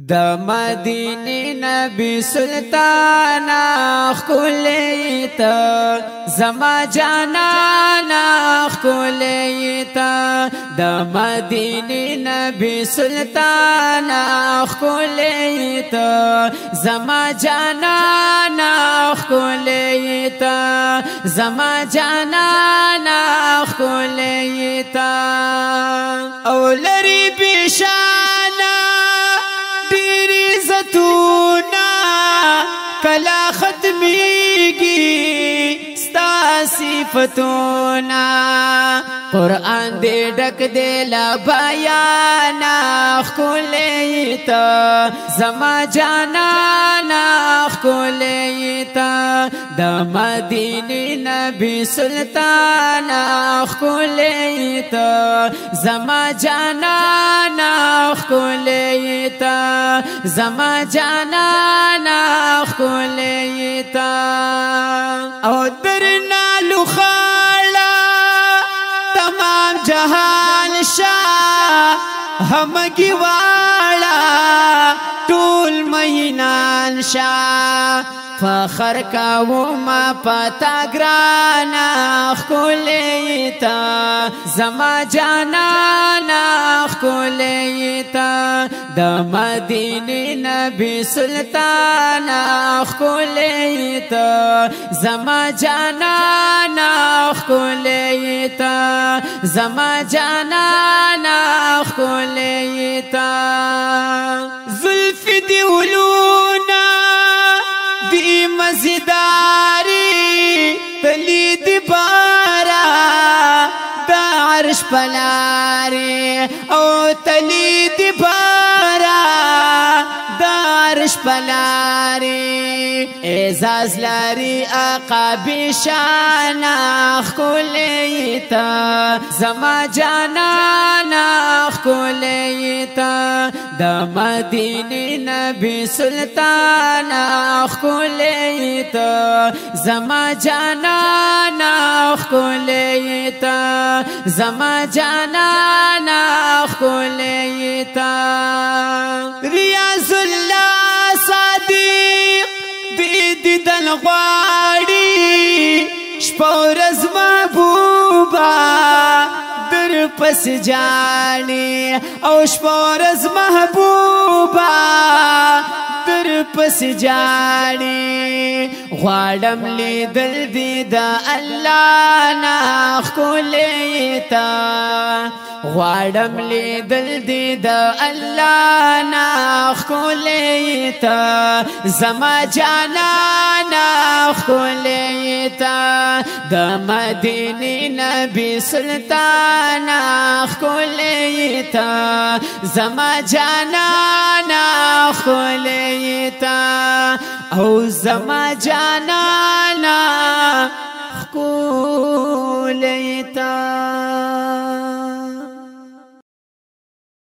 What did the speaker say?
د مدینه نبی سلطان خلیت زما جانان خلیت د مدینه نبی سلطان خلیت زما جانان خلیت زما جانان خلیت او لری بشانا کلا ختمیگی ستا صفتونا قرآن دے ڈک دے لبیانا خلیتا زما جانانا خلیتا دا مدینه نبی سلطانا خلیتا زما جانانا خلیتا زما جانانا خلیتا او درنا لخالا تمام جهان شاہ همگی والا طول مہینان شاہ فخر کا ما پتا گرانا خلیتا زما جانانا خلیتا د مدینه نبی سلطان خلیتا زما جانانا خلیتا زما جانانا خلیتا زلف دیولونا دی مزیداری تلی دی بارا دا عرش پلاری او تلی دی بارا دا عرش پلاری اعزاز لاری آقا بشانا خلیتا زما جانانا خلیتا دا مدینه نبی سلطان خلیتا زما جانانا خلیتا زما جانانا خلیتا ریاض اللہ صادق دیدن غواړي شپورز محبوبا در پس جانی او شپورز محبوبا در پس جانی غواړم لیدل دی دا الله نا خلیتا غواړم لیدل دی دا الله نا خلیتا زما جانانا خلیتا د مدینه نبی سلطان خلیتا زما جانانا خلیتا او زما جانانا